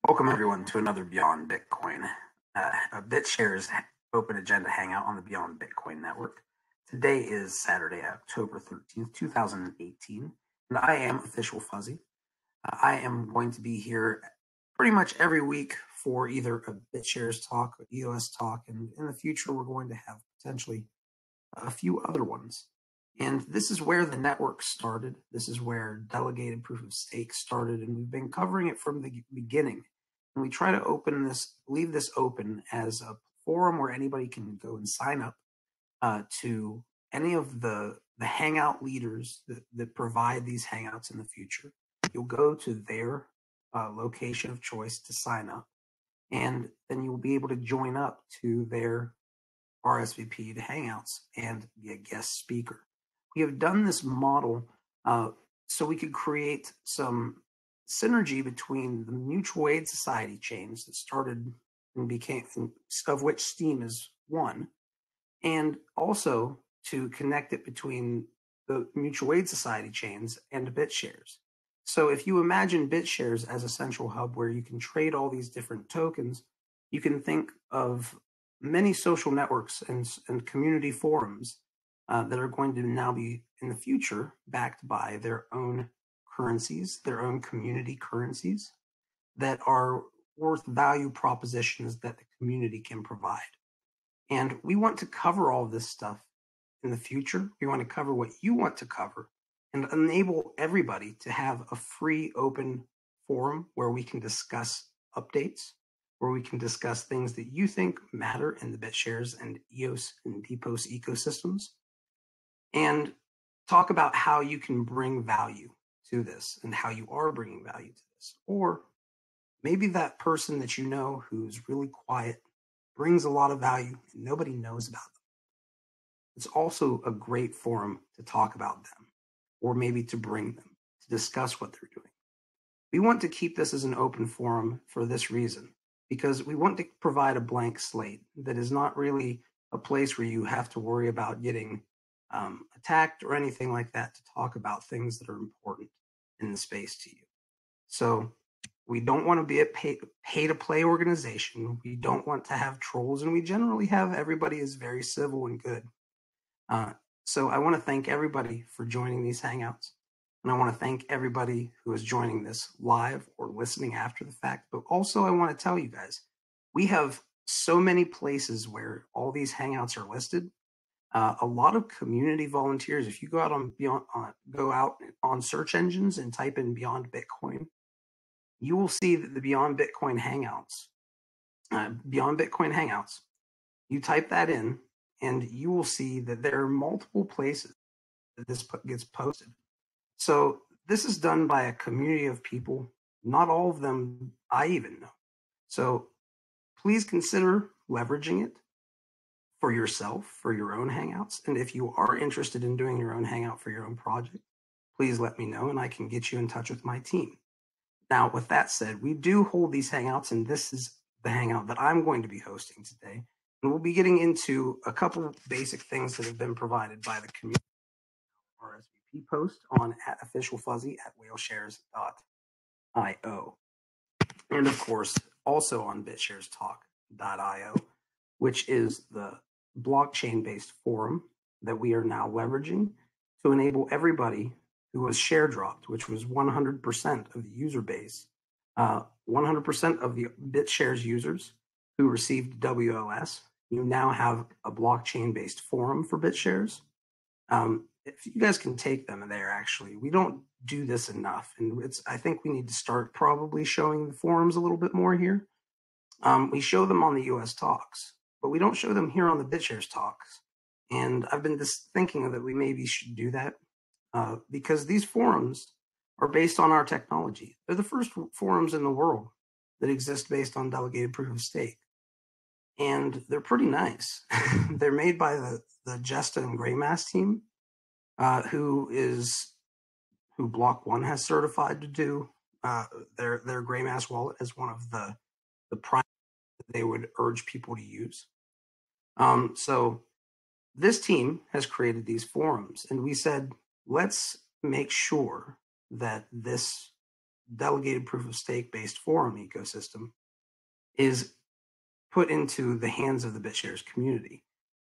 Welcome everyone to another Beyond Bitcoin, a BitShares Open Agenda Hangout on the Beyond Bitcoin Network. Today is Saturday, October 13th, 2018, and I am Official Fuzzy. I am going to be here pretty much every week for either a BitShares talk or EOSTalk, and in the future we're going to have potentially a few other ones. And this is where the network started. This is where delegated proof of stake started, and we've been covering it from the beginning. And we try to leave this open as a forum where anybody can go and sign up to any of the hangout leaders that provide these hangouts in the future. You'll go to their location of choice to sign up, and then you'll be able to join up to their RSVP to hangouts and be a guest speaker. We have done this model so we could create some synergy between the mutual aid society chains that started and became, of which Steem is one, and also to connect it between the mutual aid society chains and BitShares. So if you imagine BitShares as a central hub where you can trade all these different tokens, you can think of many social networks and community forums that are going to now be in the future backed by their own currencies, their own community currencies that are worth value propositions that the community can provide. And we want to cover all this stuff in the future. We want to cover what you want to cover and enable everybody to have a free open forum where we can discuss updates, where we can discuss things that you think matter in the BitShares and EOS and DPoS ecosystems, and talk about how you can bring value to this and how you are bringing value to this. Or maybe that person that you know who's really quiet brings a lot of value and nobody knows about them. It's also a great forum to talk about them, or maybe to bring them, to discuss what they're doing. We want to keep this as an open forum for this reason, because we want to provide a blank slate that is not really a place where you have to worry about getting attacked or anything like that to talk about things that are important in the space to you. So we don't want to be a pay-to-play organization. We don't want to have trolls, and we generally have everybody is very civil and good. So I want to thank everybody for joining these Hangouts, and I want to thank everybody who is joining this live or listening after the fact. But also I want to tell you guys, we have so many places where all these Hangouts are listed. A lot of community volunteers. If you go out on search engines and type in Beyond Bitcoin, you will see that the Beyond Bitcoin Hangouts, you type that in, and you will see that there are multiple places that this gets posted. So this is done by a community of people. Not all of them I even know. So please consider leveraging it for yourself, for your own Hangouts. And if you are interested in doing your own Hangout for your own project, please let me know and I can get you in touch with my team. Now, with that said, we do hold these Hangouts, and this is the Hangout that I'm going to be hosting today. And we'll be getting into a couple of basic things that have been provided by the community. RSVP post on @officialfuzzy at whaleshares.io. And of course, also on BitsharesTalk.io, which is the blockchain-based forum that we are now leveraging to enable everybody who was share dropped, which was 100% of the user base, 100% of the BitShares users who received WLS. You now have a blockchain-based forum for BitShares. If you guys can take them there, actually, we don't do this enough, and I think we need to start probably showing the forums a little bit more here. We show them on the US Talks, but we don't show them here on the BitShares Talks. And I've been just thinking that we maybe should do that because these forums are based on our technology. They're the first forums in the world that exist based on delegated proof of stake. And they're pretty nice. They're made by the Jesta and Greymass team, who Block One has certified to do their Greymass wallet as one of the prime that they would urge people to use. So this team has created these forums, and we said, let's make sure that this delegated proof of stake based forum ecosystem is put into the hands of the BitShares community.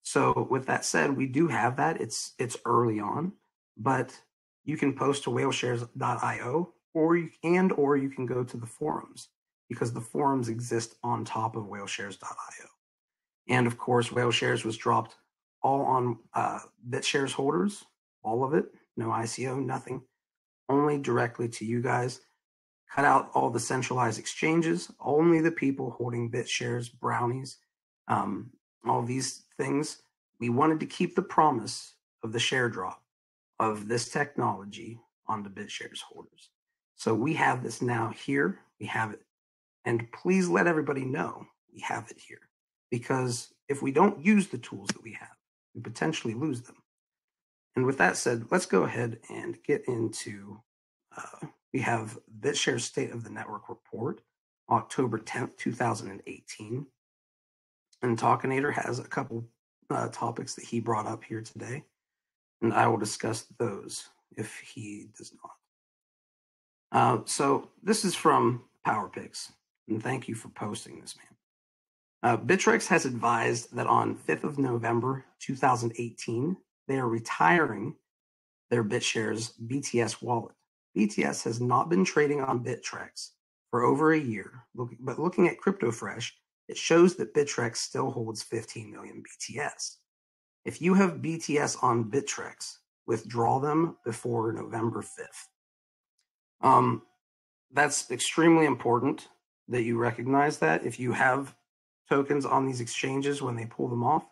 So with that said, we do have that. It's early on, but you can post to whaleshares.io or you can go to the forums, because the forums exist on top of whaleshares.io. And of course, WhaleShares was dropped all on BitShares holders, all of it, no ICO, nothing, only directly to you guys. Cut out all the centralized exchanges, only the people holding BitShares, brownies, all these things. We wanted to keep the promise of the share drop of this technology on the BitShares holders. So we have this now here. We have it. And please let everybody know we have it here. Because if we don't use the tools that we have, we potentially lose them. And with that said, let's go ahead and get into, we have BitShares State of the Network Report, October 10th, 2018. And Talkinator has a couple topics that he brought up here today, and I will discuss those if he does not. So this is from PowerPix, and thank you for posting this, man. Bittrex has advised that on 5th of November 2018, they are retiring their BitShares BTS wallet. BTS has not been trading on Bittrex for over a year, but looking at CryptoFresh, it shows that Bittrex still holds 15 million BTS. If you have BTS on Bittrex, withdraw them before November 5th. That's extremely important that you recognize that. If you have tokens on these exchanges, when they pull them off,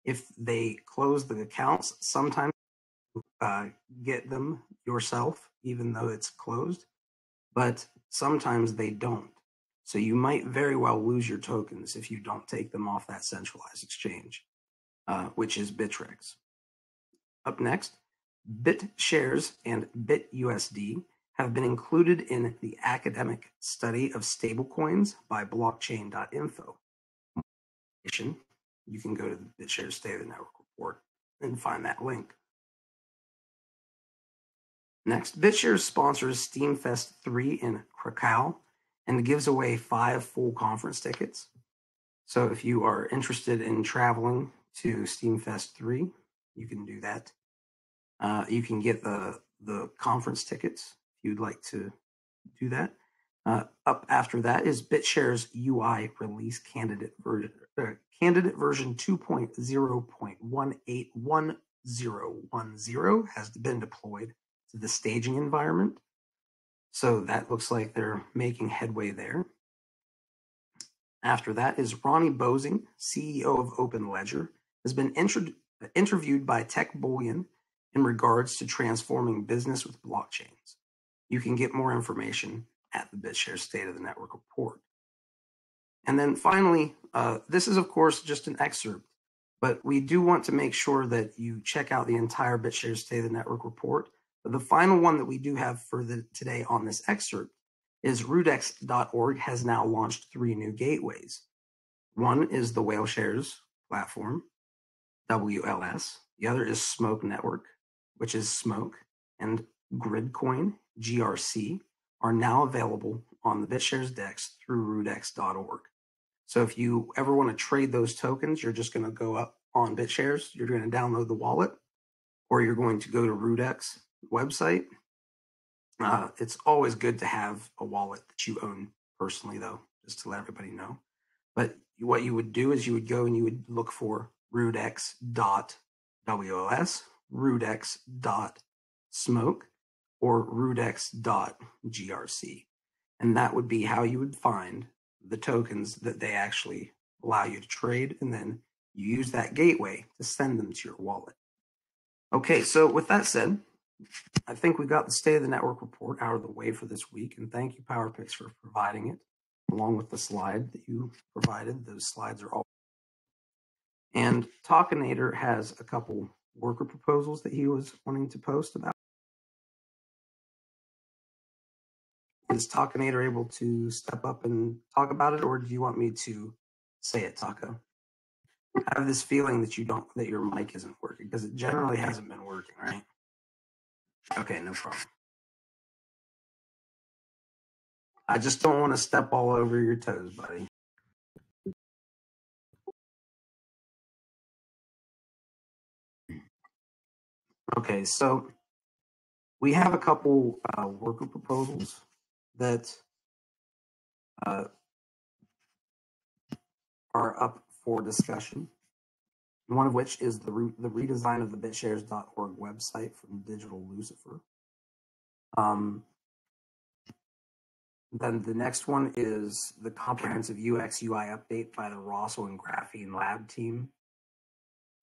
if they close the accounts, sometimes get them yourself, even though it's closed, but sometimes they don't. So you might very well lose your tokens if you don't take them off that centralized exchange, which is Bittrex. Up next, BitShares and BitUSD have been included in the academic study of stablecoins by blockchain.info. You can go to the BitShares State of the Network report and find that link. Next, BitShares sponsors SteamFest 3 in Krakow and gives away 5 full conference tickets. So if you are interested in traveling to SteamFest 3, you can do that. You can get the conference tickets if you'd like to do that. Up after that is BitShares UI release candidate version 2.0.181010 has been deployed to the staging environment. So that looks like they're making headway there. After that is Ronnie Bozing, CEO of OpenLedger, has been interviewed by Tech Bullion in regards to transforming business with blockchains. You can get more information at the BitShares State of the Network report. And then finally, this is of course just an excerpt, but we do want to make sure that you check out the entire BitShares State of the Network report. But the final one that we do have for today on this excerpt is Rudex.org has now launched 3 new gateways. One is the WhaleShares platform, WLS. The other is Smoke Network, which is Smoke, and Gridcoin, GRC, are now available on the BitShares DEX through Rudex.org. So if you ever want to trade those tokens, you're just going to go up on BitShares, you're going to download the wallet, or you're going to go to Rudex website. It's always good to have a wallet that you own personally, though, just to let everybody know. But what you would do is you would go and you would look for rudex.wls, rudex.smoke, or rudex.grc. And that would be how you would find the tokens that they actually allow you to trade. And then you use that gateway to send them to your wallet. Okay, so with that said, I think we got the State of the Network report out of the way for this week. And thank you, PowerPix, for providing it, along with the slide that you provided. Those slides are all. And Talkinator has a couple worker proposals that he was wanting to post about. Is Talkinator able to step up and talk about it, or do you want me to say it, Taco? I have this feeling that that your mic isn't working, because it generally hasn't been working, right? Okay, no problem. I just don't want to step all over your toes, buddy. Okay, so we have a couple worker proposals that are up for discussion. One of which is the redesign of the BitsharesTalk website from Digital Lucifer. Then the next one is the comprehensive UX UI update by the Rossel and Graphene Lab team.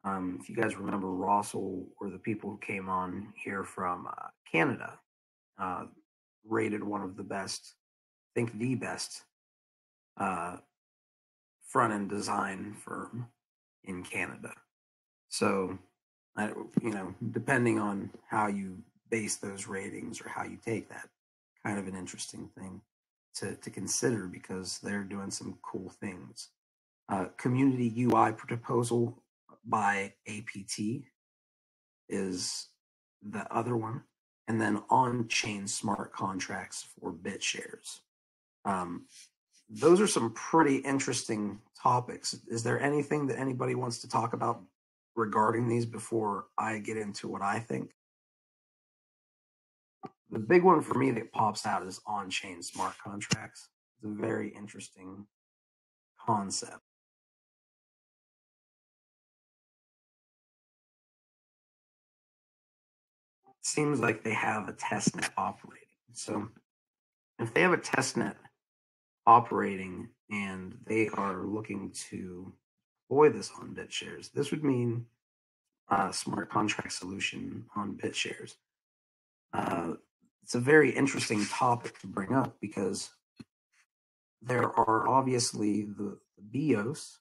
If you guys remember, Rossel were the people who came on here from Canada, rated one of the best, I think the best front-end design firm in Canada. So, depending on how you base those ratings or how you take that, kind of an interesting thing to consider because they're doing some cool things. Community UI proposal by APT is the other one. And then on-chain smart contracts for BitShares. Those are some pretty interesting topics. Is there anything that anybody wants to talk about regarding these before I get into what I think? The big one for me that pops out is on-chain smart contracts. It's a very interesting concept. It seems like they have a testnet operating. So if they have a testnet operating and they are looking to deploy this on BitShares, this would mean a smart contract solution on BitShares. It's a very interesting topic to bring up because there are obviously the BIOS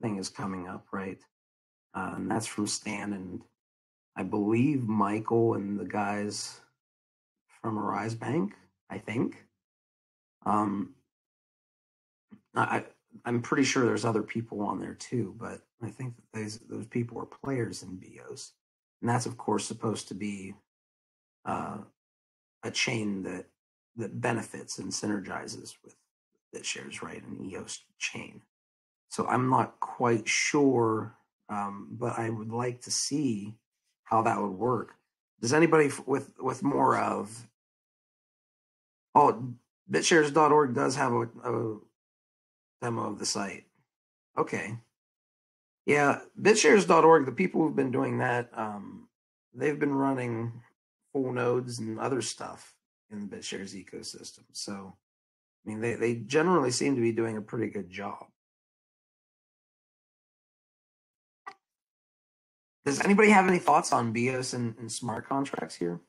thing is coming up, right? And that's from Stan and I believe Michael and the guys from Arise Bank, I think. I'm pretty sure there's other people on there too, but I think that those people are players in BIOS. And that's, of course, supposed to be a chain that benefits and synergizes with BitShares, right? An EOS chain. So I'm not quite sure, but I would like to see how that would work. Does anybody with more of... Oh, BitsharesTalk does have a demo of the site. Okay. Yeah, BitsharesTalk, the people who've been doing that, they've been running full nodes and other stuff in the BitShares ecosystem. So, I mean, they generally seem to be doing a pretty good job. Does anybody have any thoughts on BIOS and smart contracts here?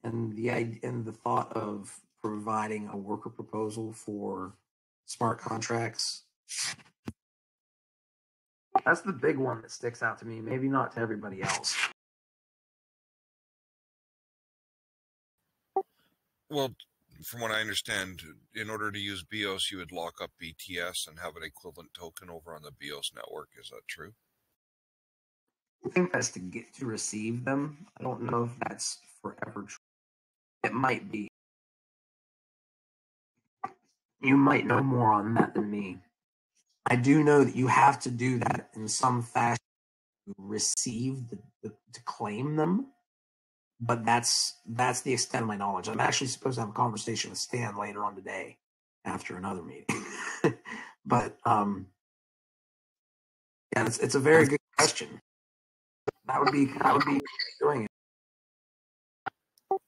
And the thought of providing a worker proposal for smart contracts? That's the big one that sticks out to me, maybe not to everybody else. Well, from what I understand, in order to use BIOS, you would lock up BTS and have an equivalent token over on the BIOS network. Is that true? I think that's to get to receive them. I don't know if that's forever true. It might be. You might know more on that than me. I do know that you have to do that in some fashion to receive to claim them, but that's the extent of my knowledge. I'm actually supposed to have a conversation with Stan later on today after another meeting. But yeah, it's a very good question. That would be doing it.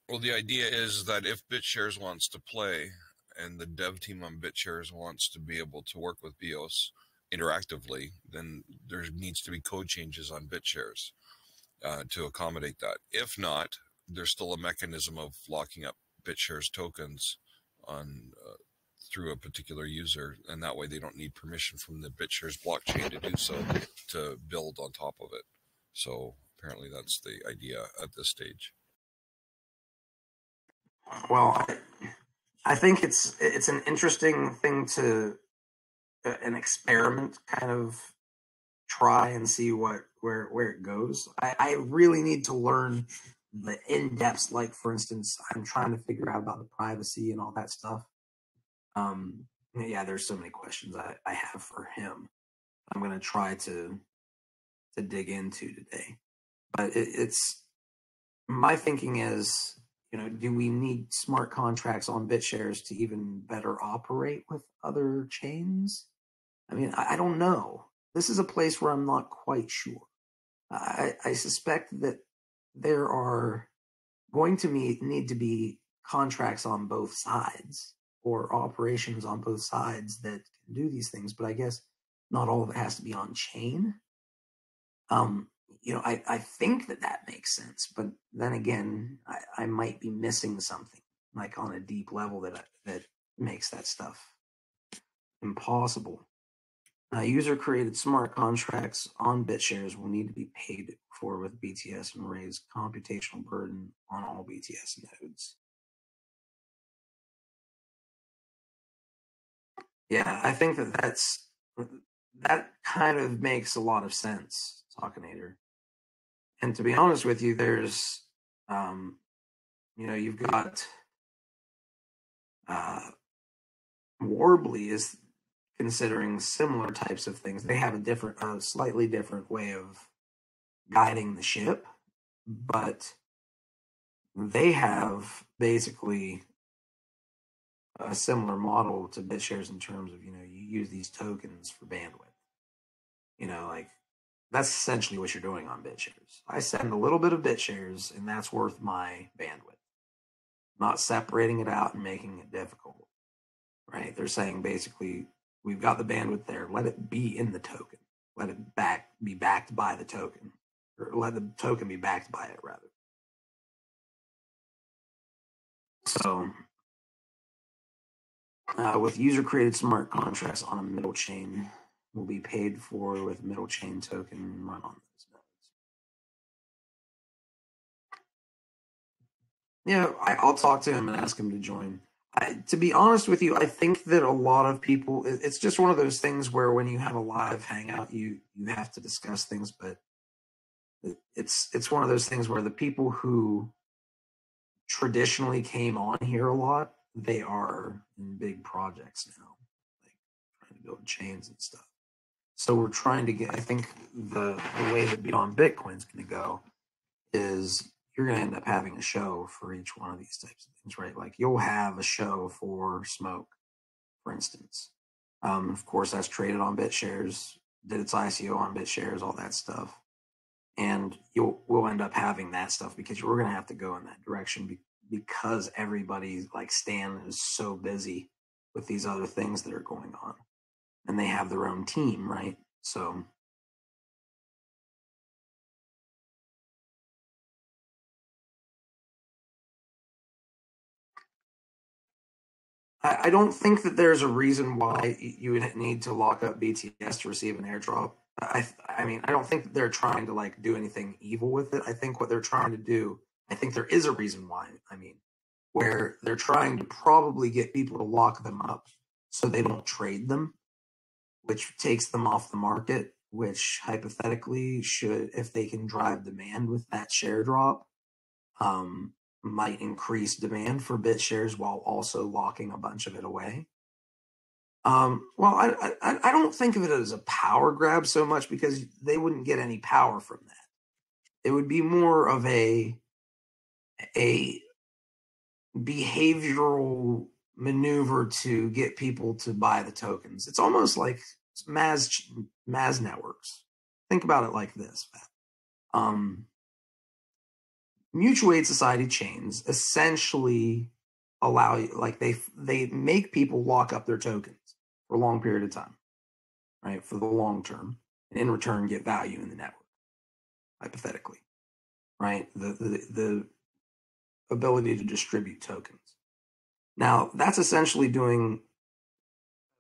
Well, the idea is that if BitShares wants to play and the dev team on BitShares wants to be able to work with BIOS interactively, then there needs to be code changes on BitShares to accommodate that. If not, there's still a mechanism of locking up BitShares tokens on through a particular user, and that way they don't need permission from the BitShares blockchain to do so, to build on top of it. So apparently that's the idea at this stage. Well, I think it's an interesting thing to an experiment kind of try and see where it goes. I really need to learn the in-depths, like for instance, I'm trying to figure out about the privacy and all that stuff. Yeah, there's so many questions I have for him. I'm going to try to dig into today. But it's my thinking is, do we need smart contracts on BitShares to even better operate with other chains? I mean, I don't know. This is a place where I'm not quite sure. I suspect that there are going to need to be contracts on both sides or operations on both sides that can do these things, but I guess not all of it has to be on chain. I think that makes sense, but then again, I might be missing something like on a deep level that makes that stuff impossible. User-created smart contracts on BitShares will need to be paid for with BTS and raise computational burden on all BTS nodes. Yeah, I think that kind of makes a lot of sense, Talkinator. And to be honest with you, there's, you've got Warbly is considering similar types of things. They have a slightly different way of guiding the ship, but they have basically a similar model to BitShares in terms of, you use these tokens for bandwidth. Like that's essentially what you're doing on BitShares. I send a little bit of BitShares and that's worth my bandwidth. Not separating it out and making it difficult, right? They're saying basically, we've got the bandwidth there. Let it be in the token. Let it be backed by the token, or let the token be backed by it, rather. So, with user-created smart contracts on a middle chain, will be paid for with middle chain token run on those nodes. Yeah, I'll talk to him and ask him to join. To be honest with you, I think that a lot of people, it's just one of those things where when you have a live hangout, you have to discuss things, but it's one of those things where the people who traditionally came on here a lot, they are in big projects now, like trying to build chains and stuff. So we're trying to get, I think the way that Beyond Bitcoin's going to go is you're going to end up having a show for each one of these types of things, right? Like you'll have a show for Smoke, for instance. Of course, that's traded on BitShares, did its ICO on BitShares, all that stuff. And we'll end up having that stuff because we're going to have to go in that direction because everybody like Stan is so busy with these other things that are going on and they have their own team, right? So I don't think that there's a reason why you would need to lock up BTS to receive an airdrop. I mean, I don't think that they're trying to like do anything evil with it. I think what they're trying to do, I think there is a reason why. I mean, where they're trying to probably get people to lock them up so they don't trade them, which takes them off the market, which hypothetically should, if they can drive demand with that share drop, might increase demand for BitShares while also locking a bunch of it away. Well, I don't think of it as a power grab so much because they wouldn't get any power from that. It would be more of a behavioral maneuver to get people to buy the tokens. It's almost like Maz networks. Think about it like this. Mutual aid society chains essentially allow you, like they make people lock up their tokens for a long period of time, right? For the long term, and in return get value in the network, hypothetically, right? The ability to distribute tokens. Now that's essentially doing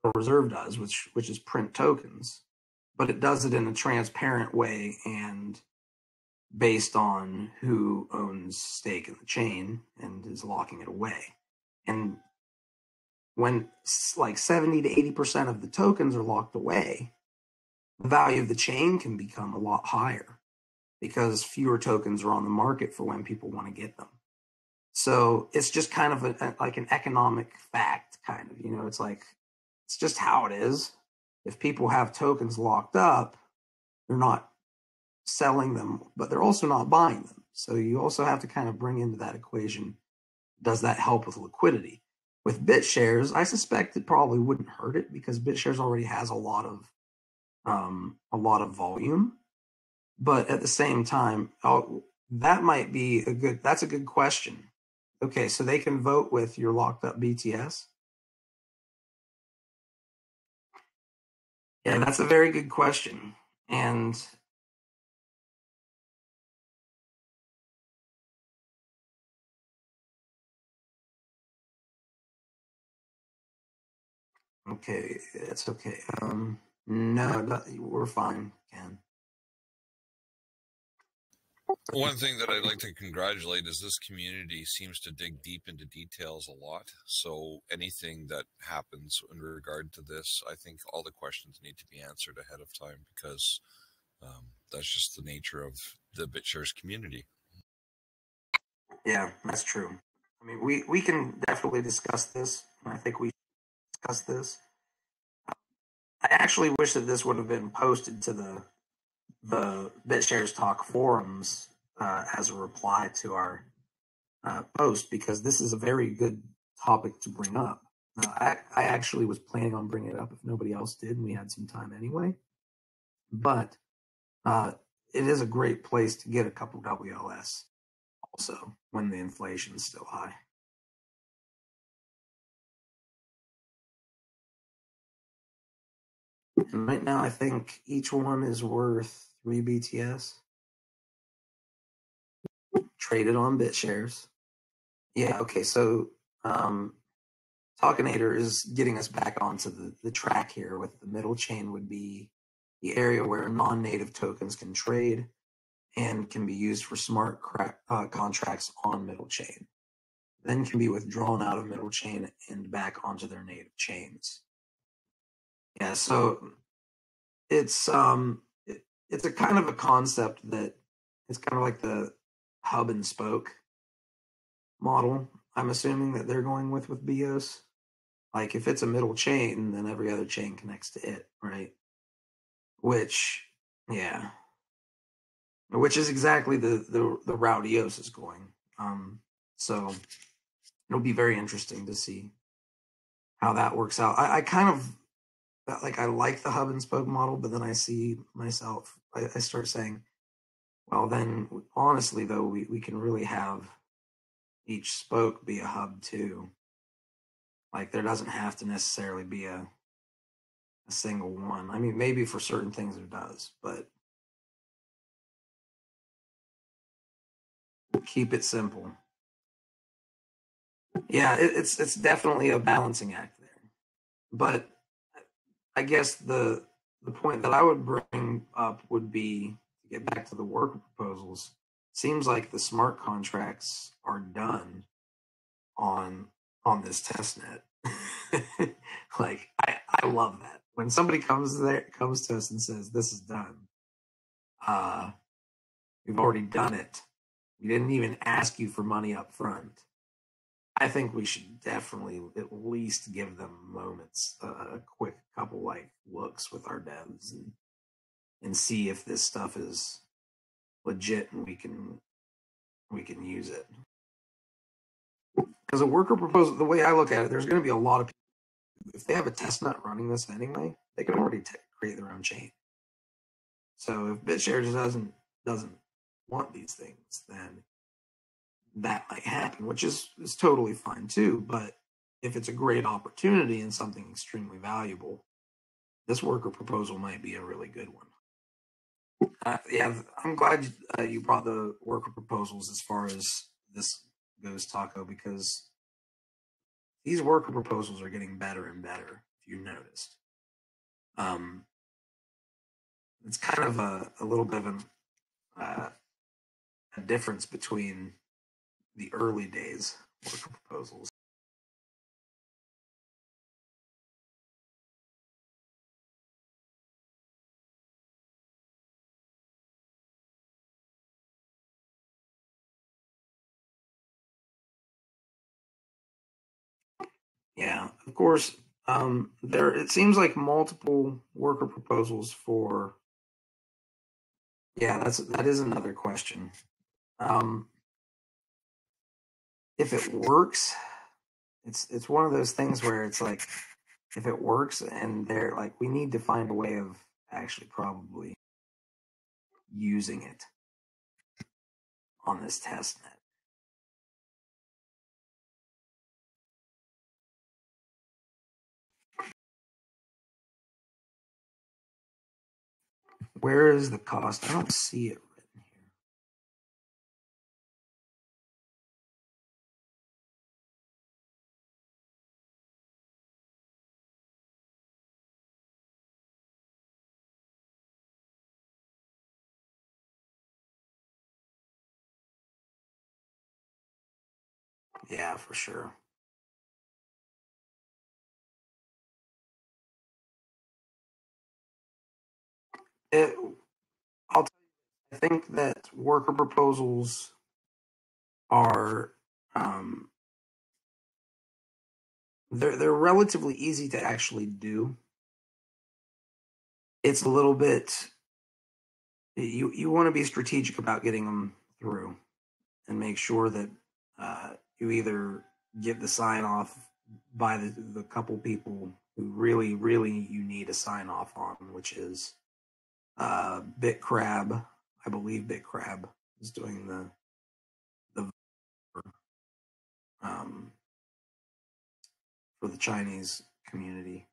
what Reserve does, which is print tokens, but it does it in a transparent way and based on who owns stake in the chain and is locking it away. And when like 70 to 80% of the tokens are locked away, the value of the chain can become a lot higher because fewer tokens are on the market for when people want to get them. So it's just kind of like an economic fact, kind of, it's like, it's just how it is. If people have tokens locked up, they're not selling them, but they're also not buying them. So you also have to kind of bring into that equation, does that help with liquidity? With BitShares, I suspect it probably wouldn't hurt it because BitShares already has a lot of volume. But at the same time, that's a good question. Okay, so they can vote with your locked up BTS? Yeah, that's a very good question. And okay, that's okay. No, we're fine, Ken. One thing that I'd like to congratulate is this community seems to dig deep into details a lot. So anything that happens in regard to this, I think all the questions need to be answered ahead of time because that's just the nature of the BitShares community. Yeah, that's true. I mean, we can definitely discuss this. I think we discuss this. I actually wish that this would have been posted to the BitsharesTalk Forums as a reply to our post, because this is a very good topic to bring up. I actually was planning on bringing it up if nobody else did, and we had some time anyway. But it is a great place to get a couple WLS also when the inflation is still high. And right now, I think each one is worth 3 BTS. Traded on BitShares. Yeah, okay, so Talkinator is getting us back onto the track here with the middle chain would be the area where non-native tokens can trade and can be used for smart contracts on middle chain. Then can be withdrawn out of middle chain and back onto their native chains. Yeah, so it's a kind of a concept that it's kind of like the hub and spoke model. I'm assuming that they're going with BIOS. Like if it's a middle chain, then every other chain connects to it, right? Which, yeah, which is exactly the route EOS is going. So it'll be very interesting to see how that works out. I kind of like, I like the hub and spoke model, but then I see myself, I start saying, well, then honestly though, we can really have each spoke be a hub too. Like there doesn't have to necessarily be a single one. I mean, maybe for certain things it does, but keep it simple. Yeah, it's definitely a balancing act there. But I guess the point that I would bring up would be to get back to the worker proposals. Seems like the smart contracts are done on this test net. Like I love that. When somebody comes to us and says this is done, we've already done it. We didn't even ask you for money up front. I think we should definitely at least give them moments, a quick couple like looks with our devs and see if this stuff is legit and we can use it. Because a worker proposal, the way I look at it, there's going to be a lot of people, if they have a test net running this anyway, they can already create their own chain. So if BitShares doesn't want these things, then that might happen, which is totally fine too. But if it's a great opportunity and something extremely valuable, this worker proposal might be a really good one. Yeah, I'm glad you brought the worker proposals as far as this goes, Taco, because these worker proposals are getting better and better, if you noticed. It's kind of a little bit of a difference between the early days worker proposals. Yeah, of course. It seems like multiple worker proposals for. Yeah, that is another question. If it works, it's one of those things where it's like, if it works and they're like, we need to find a way of actually probably using it on this test net. Where is the cost? I don't see it written here. Yeah, for sure. I'll tell you, I think that worker proposals are they're relatively easy to actually do. It's a little bit, you want to be strategic about getting them through and make sure that you either get the sign off by the couple people who really you need a sign off on, which is BitCrab. I believe BitCrab is doing the um, for the Chinese community,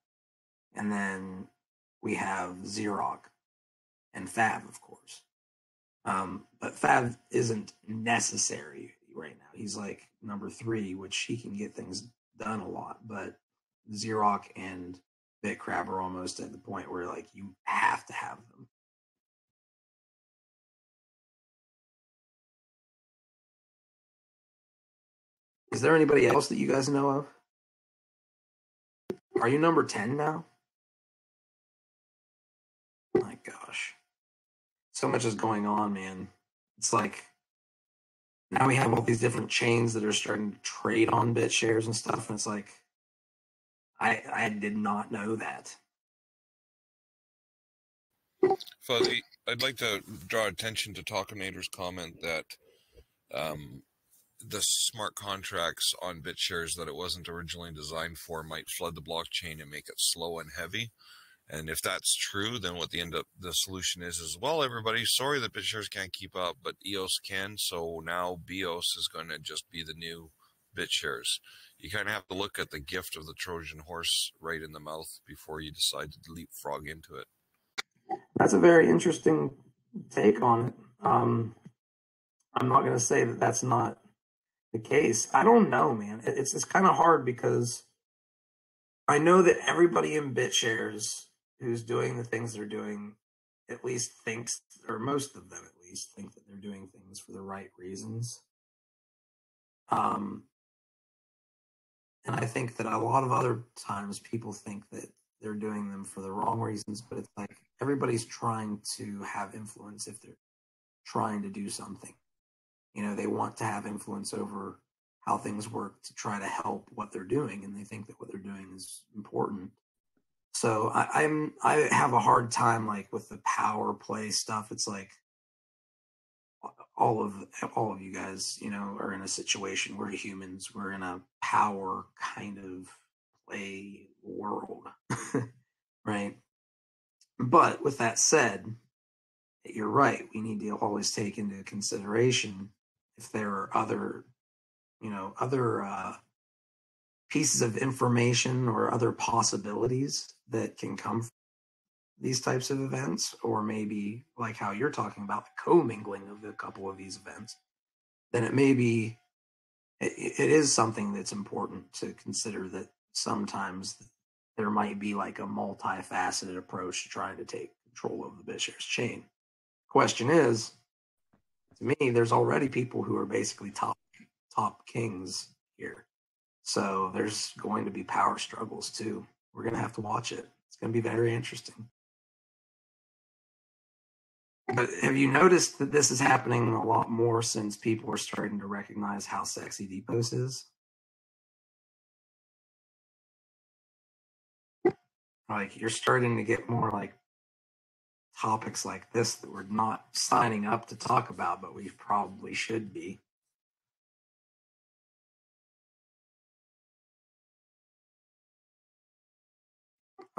and then we have Xerox and Fab, of course. But Fab isn't necessary right now. He's like number 3, which he can get things done a lot. But Xerox and BitCrab are almost at the point where like you have to have them. Is there anybody else that you guys know of? Are you number 10 now? My gosh. So much is going on, man. It's like now we have all these different chains that are starting to trade on BitShares and stuff. And it's like, I did not know that. Fuzzy, I'd like to draw attention to Talkinator's comment that the smart contracts on BitShares that it wasn't originally designed for might flood the blockchain and make it slow and heavy. And if that's true, then what the solution is, well, everybody, sorry that BitShares can't keep up, but EOS can. So now BIOS is going to just be the new BitShares. You kind of have to look at the gift of the Trojan horse right in the mouth before you decide to leapfrog into it. That's a very interesting take on it. I'm not going to say that that's not the case. I don't know, man. It's kind of hard because I know that everybody in BitShares who's doing the things they're doing at least thinks, or most of them at least, think that they're doing things for the right reasons. And I think that a lot of other times people think that they're doing them for the wrong reasons, but it's like everybody's trying to have influence if they're trying to do something. You know, they want to have influence over how things work to try to help what they're doing, and they think that what they're doing is important. So I have a hard time like with the power play stuff. It's like all of you guys, you know, are in a situation where humans, we're in a power kind of play world, right? But with that said, you're right. We need to always take into consideration if there are other, you know, other pieces of information or other possibilities that can come from these types of events, or maybe like how you're talking about the commingling of a couple of these events, then it may be, it is something that's important to consider, that sometimes there might be like a multifaceted approach to trying to take control of the BitShares chain. Question is, to me, there's already people who are basically top kings here. So there's going to be power struggles too. We're going to have to watch it. It's going to be very interesting. But have you noticed that this is happening a lot more since people are starting to recognize how sexy Depos is? Like, you're starting to get more like topics like this that we're not signing up to talk about, but we probably should be.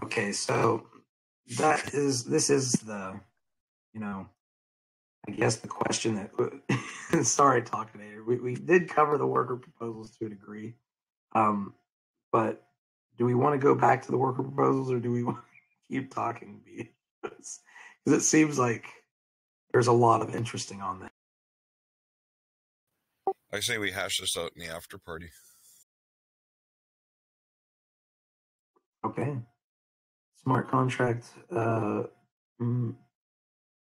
Okay, so this is the, I guess the question that, sorry, Talkinator, we did cover the worker proposals to a degree, but do we want to go back to the worker proposals, or do we want to keep talking? Because it seems like there's a lot of interesting on that. I say we hash this out in the after party. Okay. Smart contract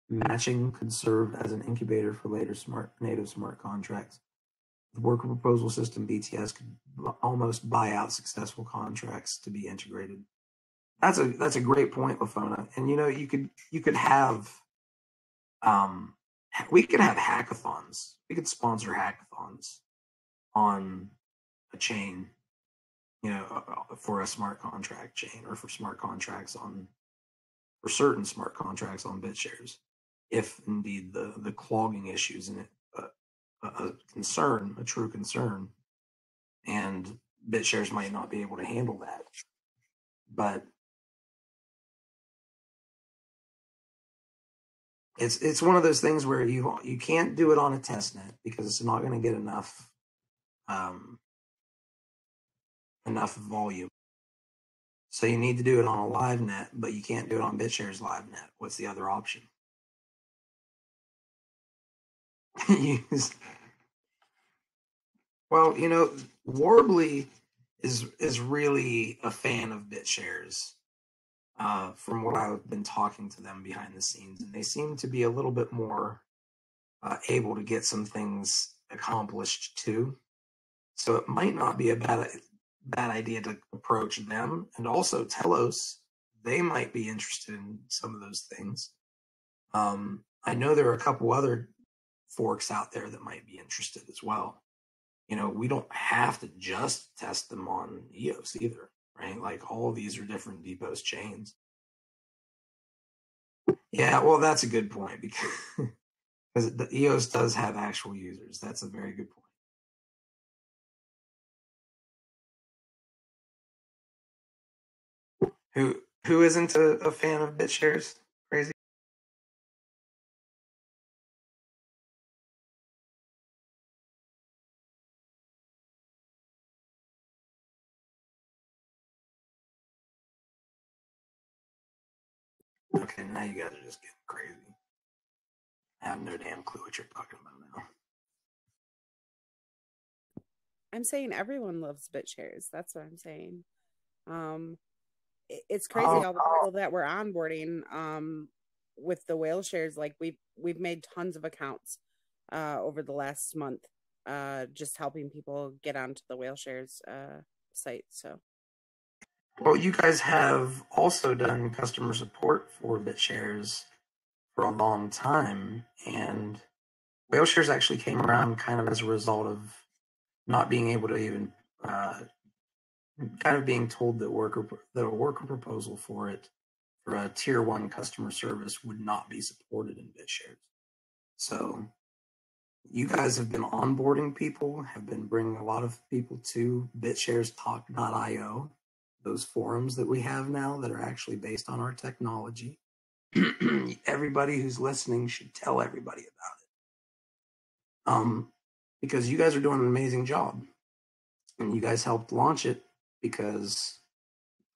matching could serve as an incubator for later native smart contracts. The worker proposal system, BTS could almost buy out successful contracts to be integrated. That's a great point, Lafona. And you could have we could have hackathons. We could sponsor hackathons on a chain, for a smart contract chain, or for smart contracts for certain smart contracts on BitShares, if indeed the clogging issues in it a concern, a true concern, and BitShares might not be able to handle that. But it's one of those things where you can't do it on a test net because it's not going to get enough volume. So you need to do it on a live net, but you can't do it on BitShares live net. What's the other option? Well, Warbly is really a fan of BitShares, from what I've been talking to them behind the scenes, and they seem to be a little bit more able to get some things accomplished too. So it might not be a bad idea to approach them, and also Telos. They might be interested in some of those things. I know there are a couple other forks out there that might be interested as well. We don't have to just test them on EOS either, right? Like, all of these are different Depot's chains. Yeah, well, that's a good point, because the EOS does have actual users. That's a very good point. Who isn't a fan of BitShares? Crazy. Okay, now you guys are just getting crazy. I have no damn clue what you're talking about now. I'm saying everyone loves BitShares. That's what I'm saying. It's crazy all the people that we're onboarding with the whale shares. Like, we've made tons of accounts over the last month, just helping people get onto the whale shares site. So, well, you guys have also done customer support for BitShares for a long time, and whale shares actually came around kind of as a result of not being able to even kind of being told that a worker proposal for it, for a tier 1 customer service, would not be supported in BitShares. So you guys have been onboarding people, have been bringing a lot of people to BitsharesTalk.io, those forums that we have now that are actually based on our technology. Everybody who's listening should tell everybody about it, because you guys are doing an amazing job, and you guys helped launch it, because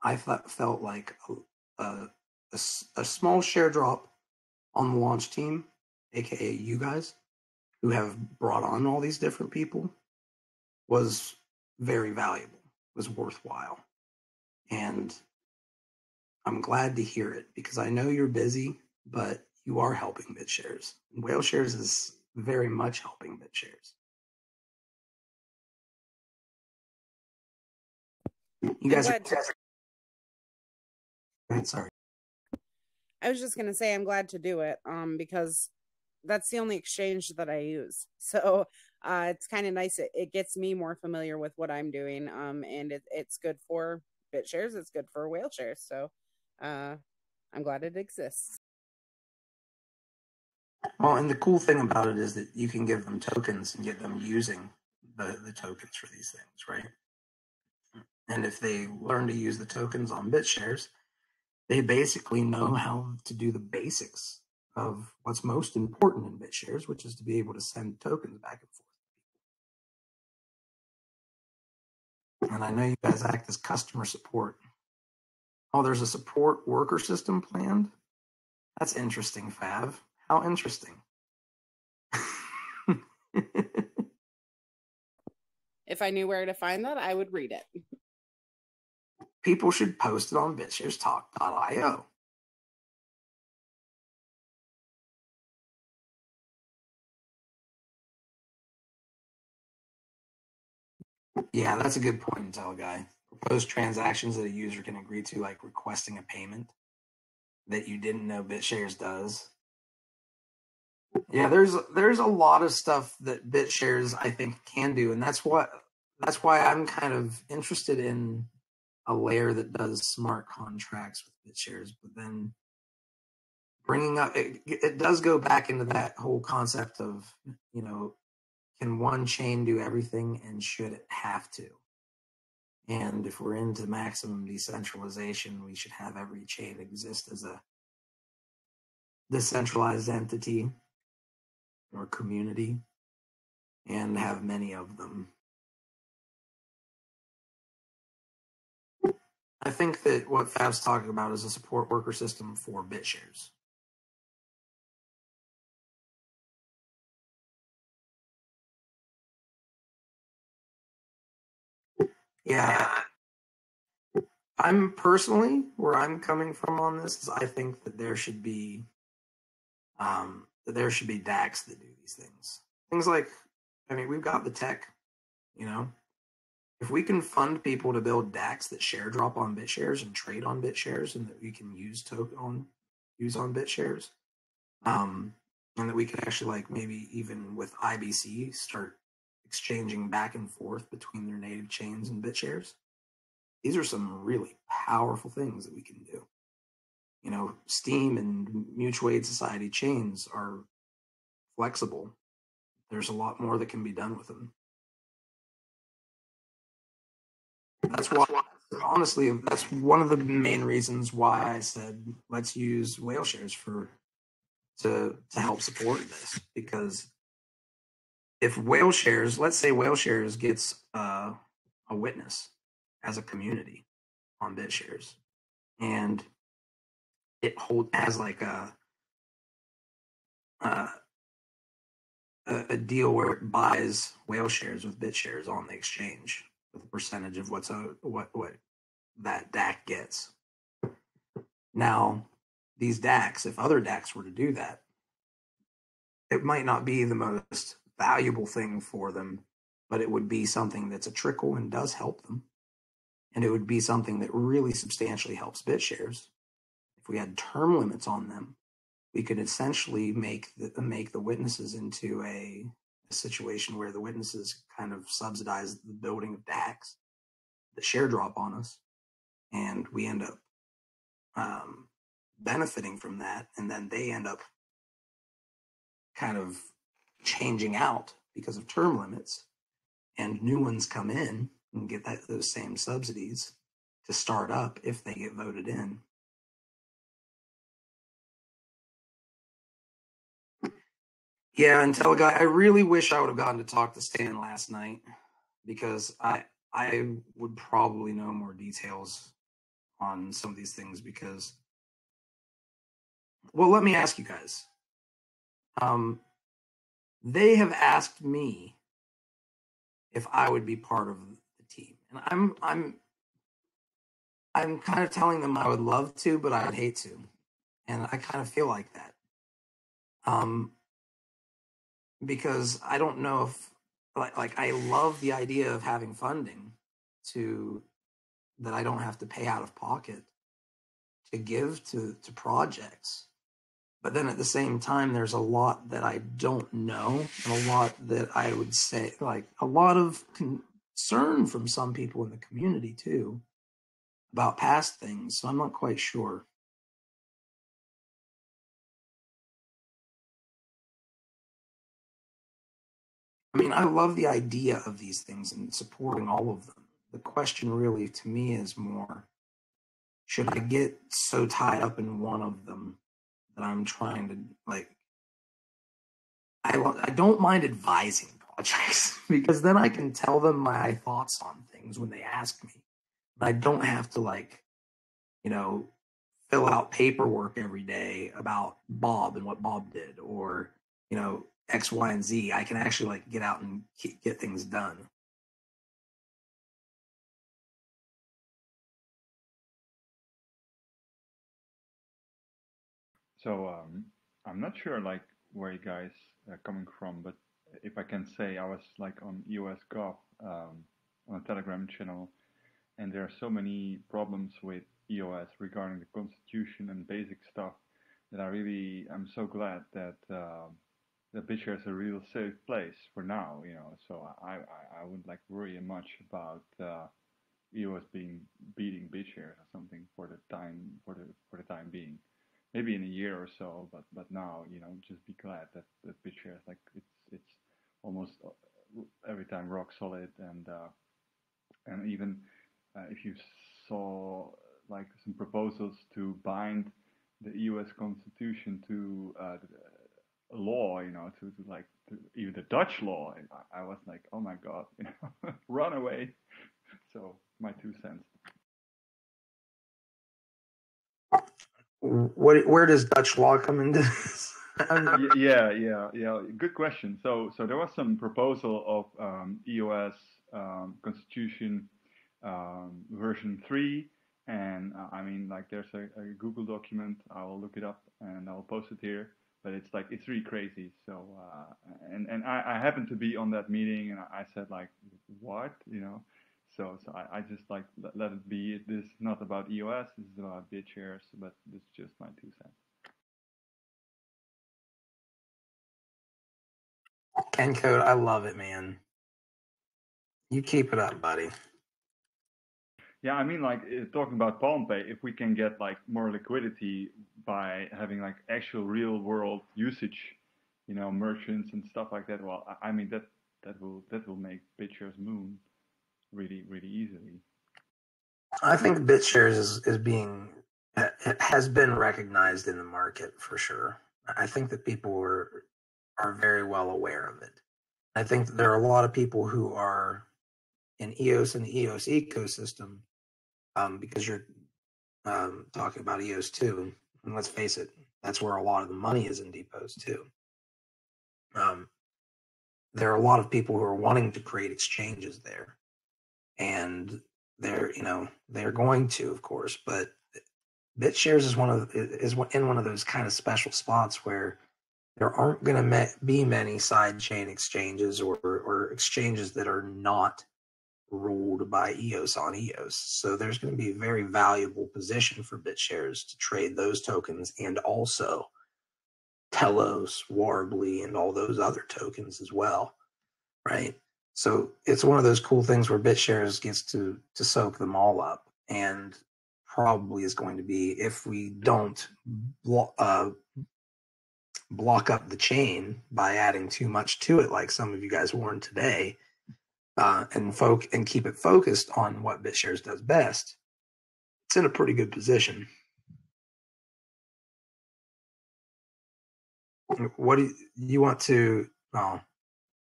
I felt like a small share drop on the launch team, aka you guys, who have brought on all these different people, was very valuable, was worthwhile. And I'm glad to hear it, because I know you're busy, but you are helping BitShares. Whale Shares is very much helping BitShares. You guys are... Sorry. I was just going to say, I'm glad to do it because that's the only exchange that I use. So it's kind of nice. It gets me more familiar with what I'm doing, and it's good for BitShares. It's good for whale shares. So I'm glad it exists. Well, and the cool thing about it is that you can give them tokens and get them using the tokens for these things, right? And if they learn to use the tokens on BitShares, they basically know how to do the basics of what's most important in BitShares, which is to be able to send tokens back and forth. And I know you guys act as customer support. Oh, there's a support worker system planned? That's interesting, Fav. How interesting. If I knew where to find that, I would read it. People should post it on BitsharesTalk.io. Yeah, that's a good point, Intel guy. Propose transactions that a user can agree to, like requesting a payment that you didn't know BitShares does. Yeah, there's a lot of stuff that BitShares I think can do, and that's why I'm kind of interested in a layer that does smart contracts with BitShares. But then bringing up it does go back into that whole concept of, you know, can one chain do everything, and should it have to? And if we're into maximum decentralization, we should have every chain exist as a decentralized entity or community and have many of them. I think that what Fav's talking about is a support worker system for BitShares. Yeah, I'm personally, where I'm coming from on this is I think that there should be DACs that do these things. Things like, I mean, we've got the tech, you know. If we can fund people to build DACs that share drop on BitShares and trade on BitShares, and that we can use on BitShares, and that we could actually, like, maybe even with IBC start exchanging back and forth between their native chains and BitShares. These are some really powerful things that we can do. You know, Steam and Mutual Aid Society chains are flexible. There's a lot more that can be done with them. That's why, honestly, that's one of the main reasons why I said let's use whale shares to help support this. Because if whale shares, let's say whale shares gets a witness as a community on BitShares, and it has like a deal where it buys whale shares with BitShares on the exchange with a percentage of what that DAC gets. Now, these DACs, if other DACs were to do that, it might not be the most valuable thing for them, but it would be something that's a trickle and does help them. And it would be something that really substantially helps BitShares. If we had term limits on them, we could essentially make the witnesses into a situation where the witnesses kind of subsidize the building of DACs, the share drop on us, and we end up benefiting from that, and then they end up kind of changing out because of term limits, and new ones come in and get those same subsidies to start up if they get voted in. Yeah, and Teleguy, I really wish I would have gotten to talk to Stan last night, because I would probably know more details on some of these things. Because, well, let me ask you guys. They have asked me if I would be part of the team, and I'm kind of telling them I would love to, but I would hate to, and I kind of feel like that. Because I don't know if like I love the idea of having funding that I don't have to pay out of pocket to give to projects. But then at the same time, there's a lot that I don't know, and a lot that I would say, like a lot of concern from some people in the community too about past things. So I'm not quite sure. I mean, I love the idea of these things and supporting all of them. The question really to me is more, should I get so tied up in one of them that I'm trying to, like, I don't mind advising projects because then I can tell them my thoughts on things when they ask me. I don't have to, like, you know, fill out paperwork every day about Bob and what Bob did, or, you know, X, Y, and Z. I can actually, like, get out and get things done. So I'm not sure like where you guys are coming from, but if I can say, I was like on EOSGov on a Telegram channel, and there are so many problems with EOS regarding the constitution and basic stuff that I'm so glad that that BitShare is a real safe place for now, you know. So I wouldn't like worry much about EOS beating BitShares or something for the time being. Maybe in a year or so, but now, you know, just be glad that BitShares, like, it's almost every time rock solid, and even if you saw like some proposals to bind the US Constitution to law, you know, to like even the Dutch law, I was like, oh my God, you know, run away. So my 2 cents. Where does Dutch law come into this? Yeah. Good question. So there was some proposal of EOS Constitution version 3, and I mean, like, there's a Google document. I will look it up and I'll post it here. But it's like, it's really crazy. So and I happened to be on that meeting, and I said, like, what, you know. So I just like let it be. This is not about EOS. This is about BitShares, but this is just my 2 cents. Ken Code, I love it, man. You keep it up, buddy. Yeah, I mean, like, talking about Palm Pay, if we can get like more liquidity by having like actual real world usage, you know, merchants and stuff like that, well, I mean, that will make BitShares Moon really easily. I think BitShares has been recognized in the market for sure. I think that people are very well aware of it. I think that there are a lot of people who are in EOS and the EOS ecosystem, because you're talking about EOS 2, and let's face it, that's where a lot of the money is in depots too. There are a lot of people who are wanting to create exchanges there, and they're going to, of course, but BitShares is in one of those kind of special spots where there aren't going to be many sidechain exchanges or exchanges that are not ruled by EOS on EOS. So there's going to be a very valuable position for BitShares to trade those tokens, and also Telos, Warbly, and all those other tokens as well, right? So it's one of those cool things where BitShares gets to soak them all up, and probably is going to be, if we don't block up the chain by adding too much to it, like some of you guys warned today, and keep it focused on what BitShares does best, it's in a pretty good position. What do you want to?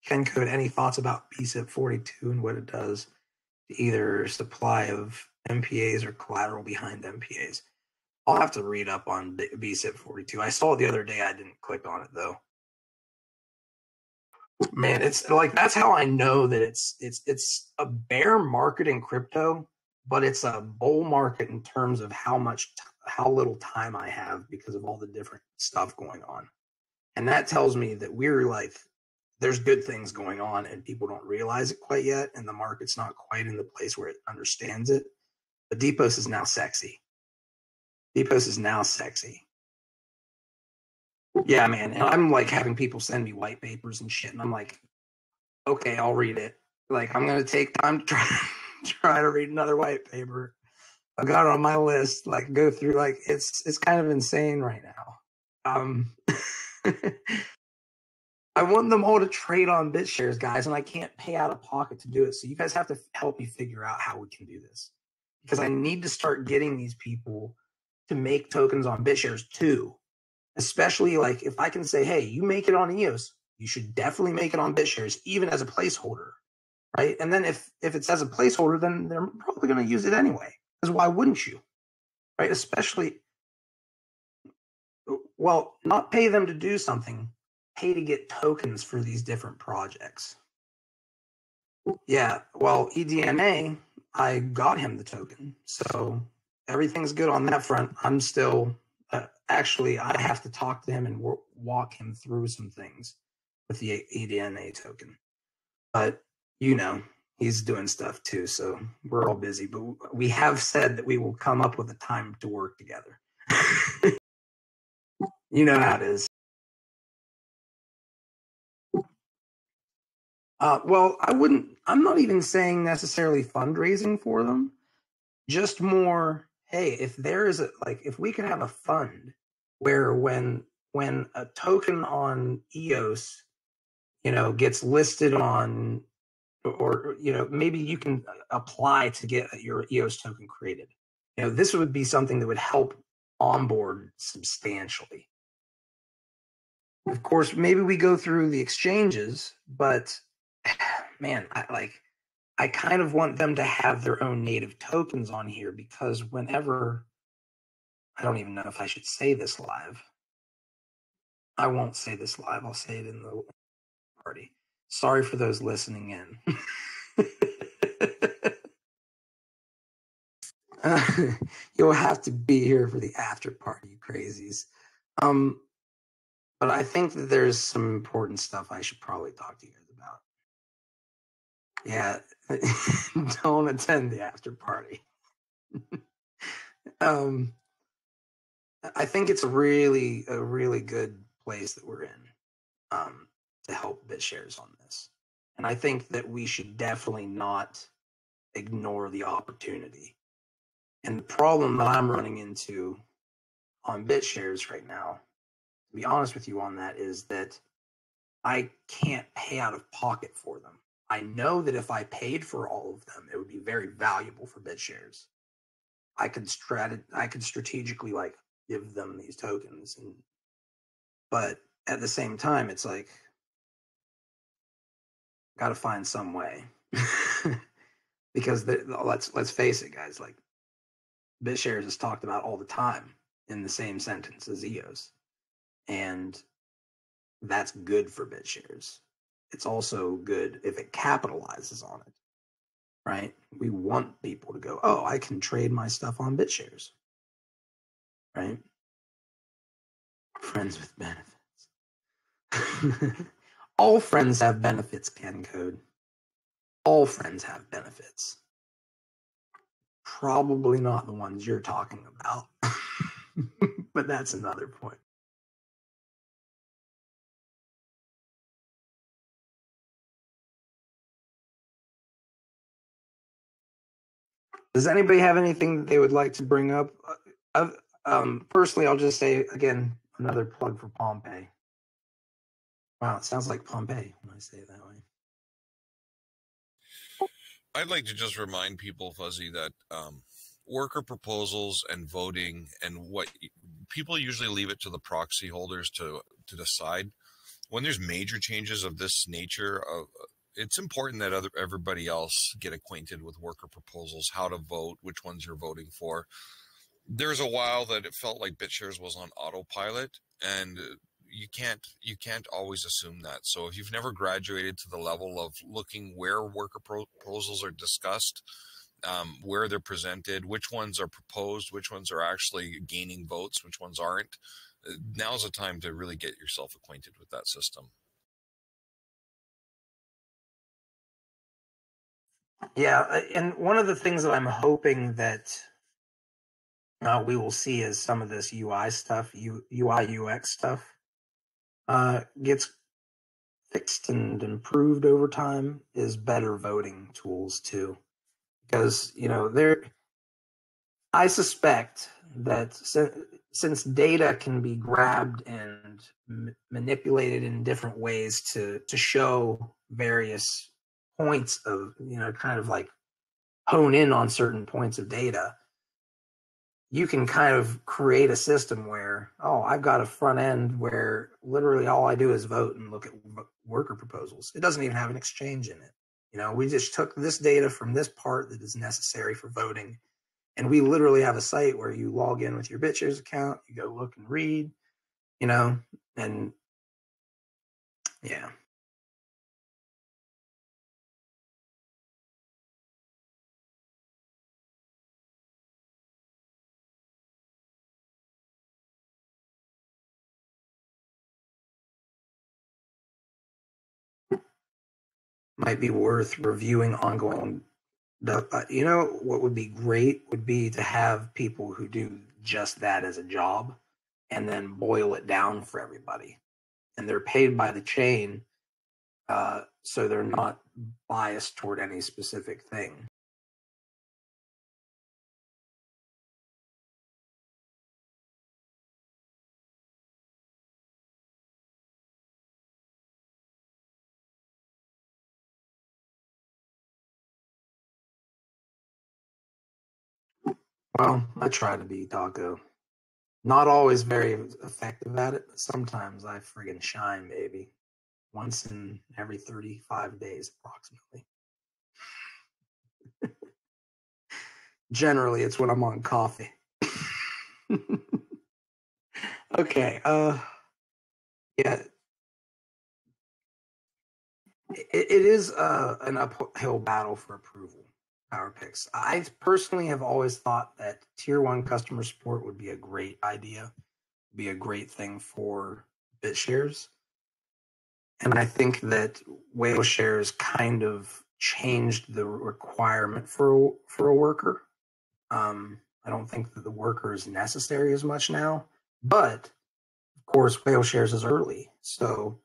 Ken Code, any thoughts about BSIP 42 and what it does to either supply of MPAs or collateral behind MPAs? I'll have to read up on BSIP 42. I saw it the other day. I didn't click on it though. Man, it's like, that's how I know that it's a bear market in crypto, but it's a bull market in terms of how little time I have because of all the different stuff going on. And that tells me that we're like, there's good things going on and people don't realize it quite yet, and the market's not quite in the place where it understands it. But Depos is now sexy. Depos is now sexy. Yeah, man. And I'm like having people send me white papers and shit, and I'm like, okay, I'll read it. Like, I'm gonna take time to try to read another white paper. I got it on my list. Like, go through. Like, it's kind of insane right now. I want them all to trade on BitShares, guys, and I can't pay out of pocket to do it. So you guys have to help me figure out how we can do this, because I need to start getting these people to make tokens on BitShares too. Especially like if I can say, hey, you make it on EOS, you should definitely make it on BitShares, even as a placeholder, right? And then if it's as a placeholder, then they're probably going to use it anyway. Because why wouldn't you, right? Especially, well, not pay them to do something, pay to get tokens for these different projects. Yeah, well, EDNA, I got him the token, so everything's good on that front. I'm still, actually, I have to talk to him and walk him through some things with the EDNA token. But, you know, he's doing stuff too, so we're all busy. But we have said that we will come up with a time to work together. You know how it is. Well, I'm not even saying necessarily fundraising for them, just more, hey, if there is if we could have a fund where when a token on EOS, gets listed on, or, maybe you can apply to get your EOS token created. This would be something that would help onboard substantially. Of course, maybe we go through the exchanges, but man, I kind of want them to have their own native tokens on here, because whenever, I don't even know if I should say this live. I won't say this live. I'll say it in the party. Sorry for those listening in. You'll have to be here for the after party, you crazies. But I think that there's some important stuff I should probably talk to you guys about. Yeah, don't attend the after party. I think it's a really good place that we're in to help BitShares on this. And I think that we should definitely not ignore the opportunity. And the problem that I'm running into on BitShares right now, to be honest with you on that, is that I can't pay out of pocket for them. I know that if I paid for all of them, it would be very valuable for BitShares. I could strategically give them these tokens, but at the same time, it's like, got to find some way. Because let's face it, guys, BitShares is talked about all the time in the same sentence as EOS, and that's good for BitShares. It's also good if it capitalizes on it, right? We want people to go, oh, I can trade my stuff on BitShares, right? Friends with benefits. All friends have benefits, Ken Code. All friends have benefits. Probably not the ones you're talking about. But that's another point. Does anybody have anything that they would like to bring up? Personally, I'll just say, again, another plug for Pompeii. Wow, it sounds like Pompeii when I say it that way. I'd like to just remind people, Fuzzy, that worker proposals and voting and what people usually leave it to the proxy holders to decide. When there's major changes of this nature, it's important that everybody else get acquainted with worker proposals, how to vote, which ones you're voting for. There's a while that it felt like BitShares was on autopilot, and you can't always assume that. So if you've never graduated to the level of looking where worker proposals are discussed, where they're presented, which ones are proposed, which ones are actually gaining votes, which ones aren't, now's the time to really get yourself acquainted with that system. Yeah, and one of the things that I'm hoping that we will see is some of this UI stuff, UI UX stuff, gets fixed and improved over time, is better voting tools too. Because, I suspect that since data can be grabbed and manipulated in different ways to show various points of, kind of like hone in on certain points of data, you can kind of create a system where, I've got a front end where literally all I do is vote and look at worker proposals. It doesn't even have an exchange in it. We just took this data from this part that is necessary for voting, and we literally have a site where you log in with your BitShares account, you go look and read, and yeah. Might be worth reviewing ongoing. What would be great would be to have people who do just that as a job and then boil it down for everybody. And they're paid by the chain, so they're not biased toward any specific thing. Well, I try to be, Taco. Not always very effective at it, but sometimes I friggin' shine, baby. Once in every 35 days, approximately. Generally, it's when I'm on coffee. Okay, yeah. It is an uphill battle for approval, PowerPix. I personally have always thought that Tier 1 customer support would be a great idea, be a great thing for BitShares. And I think that whale shares kind of changed the requirement for a worker. I don't think that the worker is necessary as much now, but of course, whale shares is early, so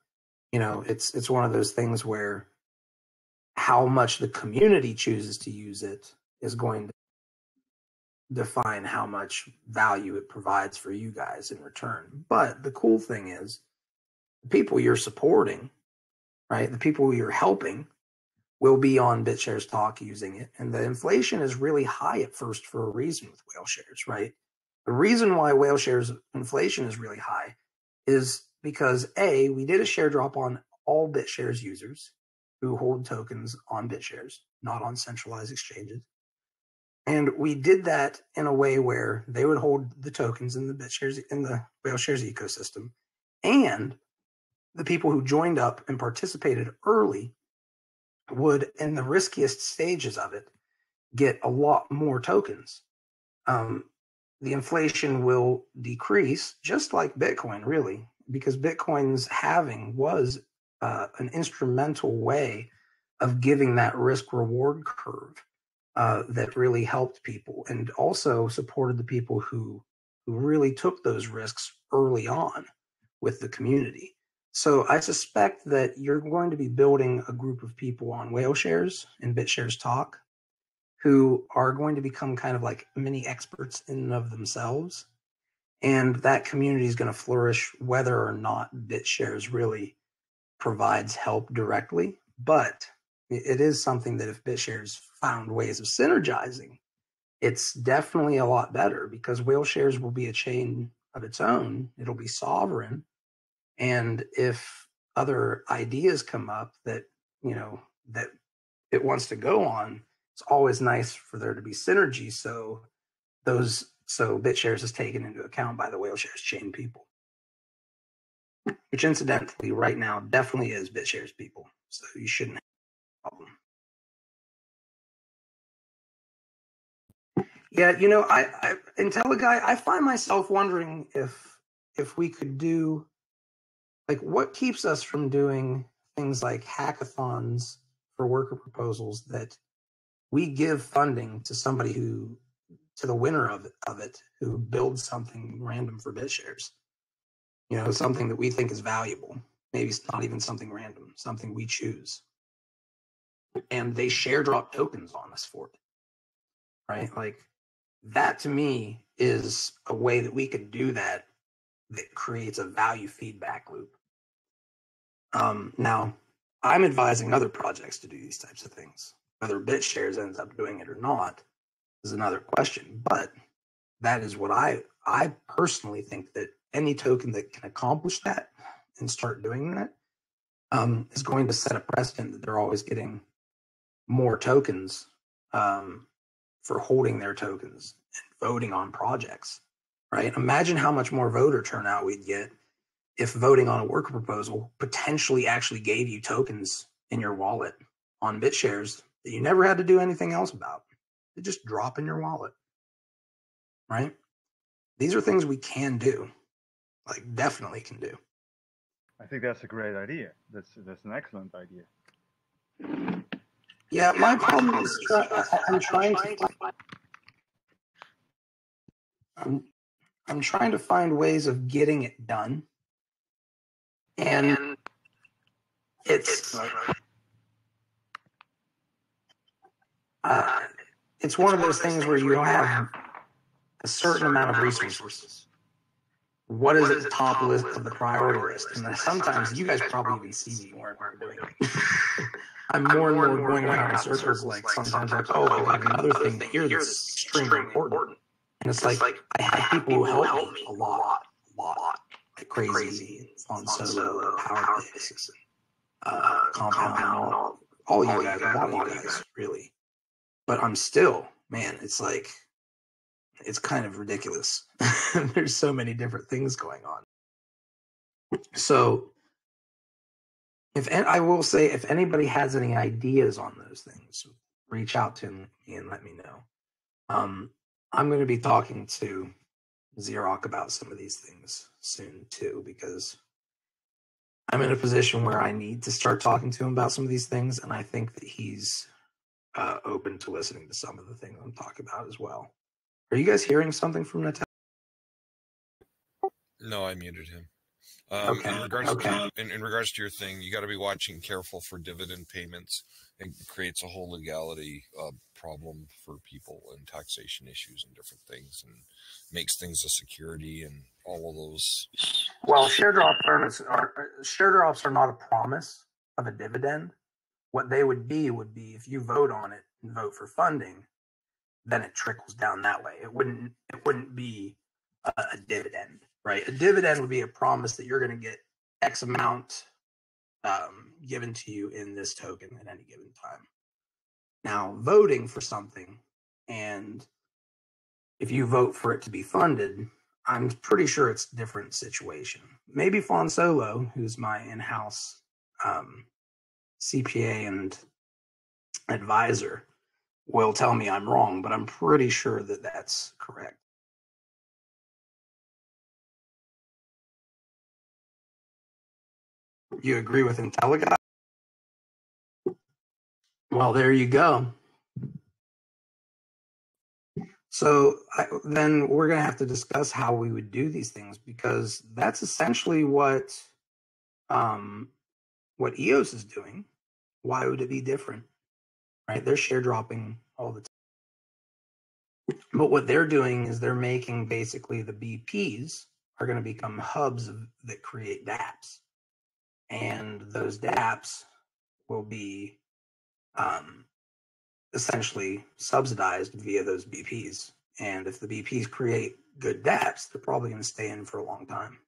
it's one of those things where how much the community chooses to use it is going to define how much value it provides for you guys in return. But the cool thing is, the people you're supporting, right, the people you're helping will be on BitsharesTalk using it. And the inflation is really high at first for a reason with whale shares, right? The reason why whale shares inflation is really high is because A, we did a share drop on all BitShares users who hold tokens on BitShares, not on centralized exchanges. And we did that in a way where they would hold the tokens in the BitShares, in the whale shares ecosystem. And the people who joined up and participated early would, in the riskiest stages of it, get a lot more tokens. The inflation will decrease, just like Bitcoin, really, because Bitcoin's halving was an instrumental way of giving that risk-reward curve that really helped people and also supported the people who really took those risks early on with the community. So I suspect that you're going to be building a group of people on whale shares and BitsharesTalk who are going to become kind of like mini experts in and of themselves. And that community is going to flourish whether or not BitShares really provides help directly. But it is something that if BitShares found ways of synergizing, it's definitely a lot better because whale shares will be a chain of its own. It'll be sovereign. And if other ideas come up that, that it wants to go on, it's always nice for there to be synergy. So BitShares is taken into account by the whale shares chain people, which incidentally right now definitely is BitShares people. So you shouldn't have a problem. Yeah, I IntelliGuy, I find myself wondering if we could do, like, what keeps us from doing things like hackathons for worker proposals that we give funding to somebody to the winner of it who builds something random for BitShares. Something that we think is valuable. Maybe it's not even something random, something we choose. And they share drop tokens on us for it, right? Like, That to me is a way that we could do that creates a value feedback loop. Now, I'm advising other projects to do these types of things. Whether BitShares ends up doing it or not is another question. But that is what I personally think, that any token that can accomplish that and start doing that is going to set a precedent that they're always getting more tokens for holding their tokens and voting on projects, right? Imagine how much more voter turnout we'd get if voting on a worker proposal potentially actually gave you tokens in your wallet on BitShares that you never had to do anything else about. They just drop in your wallet, right? These are things we can do, like definitely can do. I think that's a great idea. That's an excellent idea. Yeah, my problem is I'm trying to find ways of getting it done, and it's one of those things where you have a certain amount of resources. What is at the top list of the priority list? And sometimes you guys probably even see me more and more doing it. I'm more and more going around in circles, like sometimes like, oh, I got another thing here that's extremely important. And it's like, I have people who help me a lot, like Crazy, on Solo, PowerPix, Compound, all you guys, a lot of you guys, really. But I'm still, man, it's like, it's kind of ridiculous. There's so many different things going on. So, I will say, if anybody has any ideas on those things, reach out to me and let me know. I'm going to be talking to Xerox about some of these things soon too, because I'm in a position where I need to start talking to him about some of these things, and I think that he's open to listening to some of the things I'm talking about as well. Are you guys hearing something from Natalia? No, I muted him. Okay. In regards to your thing, you got to be watching careful for dividend payments. It creates a whole legality problem for people and taxation issues and different things, and makes things a security and all of those. Well, share drops are not a promise of a dividend. What they would be if you vote on it and vote for funding, then it trickles down that way. It wouldn't be a dividend, right? A dividend would be a promise that you're going to get X amount given to you in this token at any given time. Now, voting for something, and if you vote for it to be funded, I'm pretty sure it's a different situation. Maybe Fonsolo, who's my in-house CPA and advisor, will tell me I'm wrong, but I'm pretty sure that that's correct. You agree with IntelliGuy? Well, there you go. So then we're going to have to discuss how we would do these things, because that's essentially what EOS is doing. Why would it be different? Right? They're share dropping all the time. But what they're doing is they're making basically the BPs are going to become hubs that create dApps. And those dApps will be essentially subsidized via those BPs. And if the BPs create good dApps, they're probably going to stay in for a long time.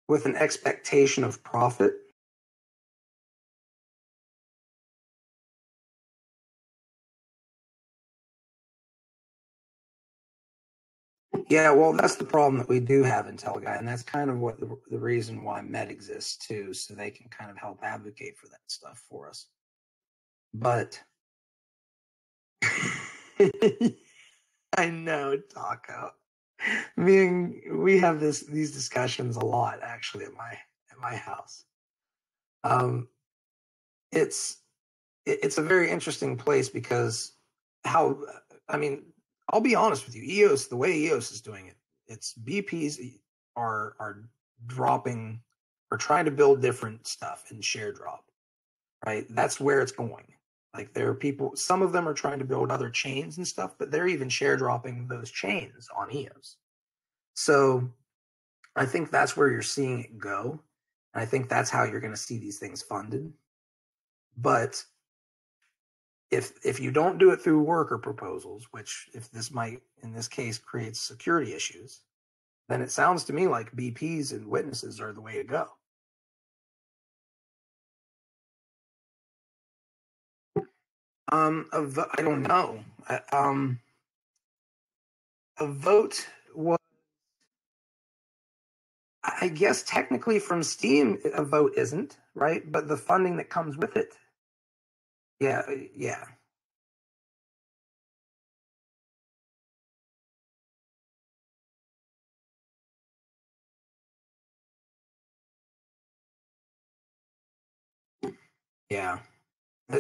With an expectation of profit. Yeah, well, that's the problem that we do have in IntelliGuy, and that's kind of what the reason why Med exists too, so they can kind of help advocate for that stuff for us. But I know, Taco. We have these discussions a lot actually at my house. It's a very interesting place because I'll be honest with you, EOS, the way EOS is doing it, its BPs are dropping are trying to build different stuff in share drop, right? That's where it's going. Like there are people, some of them are trying to build other chains and stuff, but they're even share dropping those chains on EOS. So I think that's where you're seeing it go. And I think that's how you're going to see these things funded. But if you don't do it through worker proposals, which if this might, in this case, creates security issues, then it sounds to me like BPs and witnesses are the way to go. I don't know. A vote was, I guess, technically from Steam, a vote isn't, right? But the funding that comes with it. Yeah. Yeah.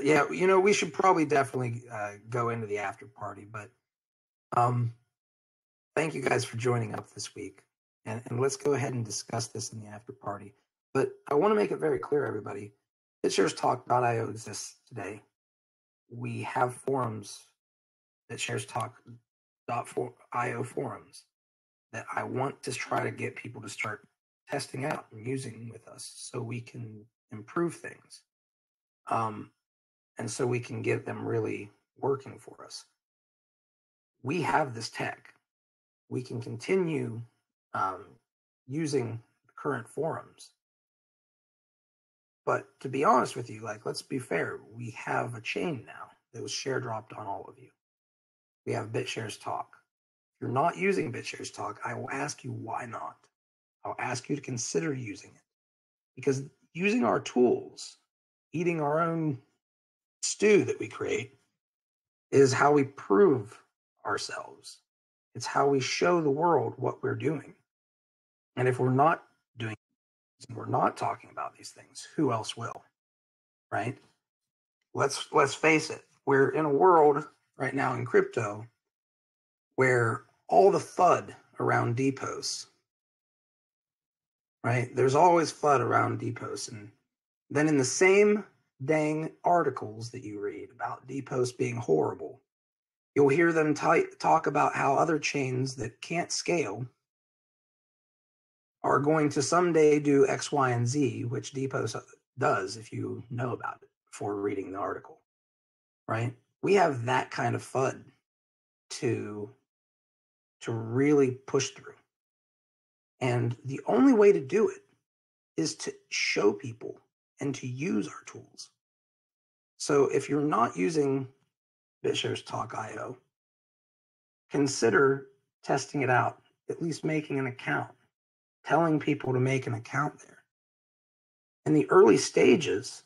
Yeah, we should probably definitely go into the after party, but thank you guys for joining up this week. And let's go ahead and discuss this in the after party. But I want to make it very clear, everybody, BitsharesTalk.io exists today. We have forums, BitsharesTalk.io forums, that I want to try to get people to start testing out and using with us so we can improve things. And so we can get them really working for us. We have this tech. We can continue using the current forums. But to be honest with you, let's be fair. We have a chain now that was share dropped on all of you. We have BitSharesTalk. If you're not using BitSharesTalk, I will ask you why not. I'll ask you to consider using it. Because using our tools, eating our own stew that we create, is how we prove ourselves. It's how we show the world what we're doing. And if we're not doing it, and we're not talking about these things, who else will? Right? Let's face it. We're in a world right now in crypto where all the FUD around depots, right? There's always FUD around depots. And then in the same dang articles that you read about depots being horrible, you'll hear them talk about how other chains that can't scale are going to someday do X, Y, and Z, which Depots does if you know about it before reading the article, right? We have that kind of FUD to really push through. And the only way to do it is to show people and to use our tools. So if you're not using BitsharesTalk.io, consider testing it out, at least making an account, telling people to make an account there. In the early stages,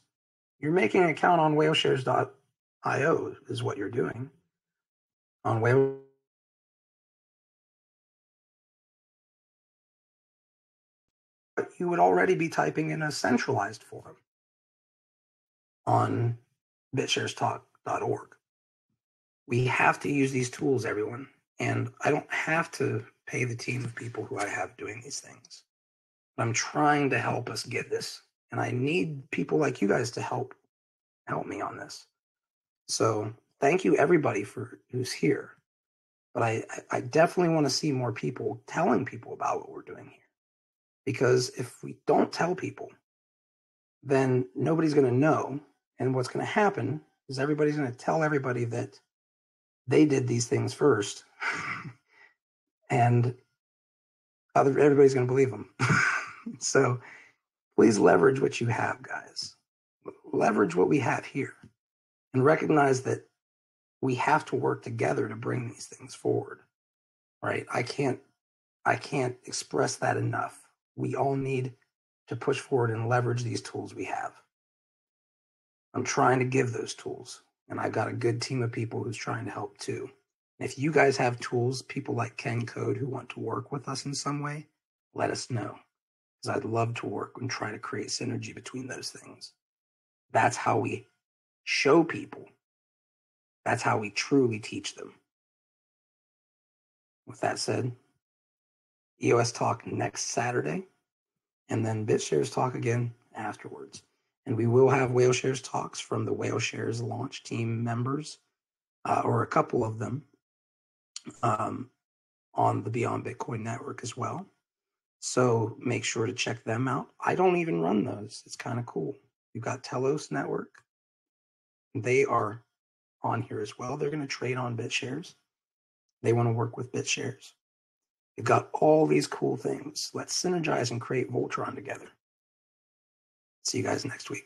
you're making an account on whaleshares.io is what you're doing. On whale, you would already be typing in a centralized forum on BitsharesTalk.org. We have to use these tools, everyone. And I don't have to pay the team of people who I have doing these things. But I'm trying to help us get this. And I need people like you guys to help me on this. So thank you, everybody, who's here. But I definitely want to see more people telling people about what we're doing here. Because if we don't tell people, then nobody's going to know. And what's going to happen is everybody's going to tell everybody that they did these things first. And everybody's going to believe them. So please leverage what you have, guys. Leverage what we have here. And recognize that we have to work together to bring these things forward. Right? I can't express that enough. We all need to push forward and leverage these tools we have. I'm trying to give those tools, and I've got a good team of people who's trying to help too. And if you guys have tools, people like Ken Code who want to work with us in some way, let us know, because I'd love to work and try to create synergy between those things. That's how we show people. That's how we truly teach them. With that said, EOS Talk next Saturday. and then BitShares Talk again afterwards. And we will have Whale Shares Talks from the Whale Shares launch team members, or a couple of them, on the Beyond Bitcoin network as well. So make sure to check them out. I don't even run those. It's kind of cool. We've got Telos Network. They are on here as well. They're going to trade on BitShares. They want to work with BitShares. We've got all these cool things. Let's synergize and create Voltron together. See you guys next week.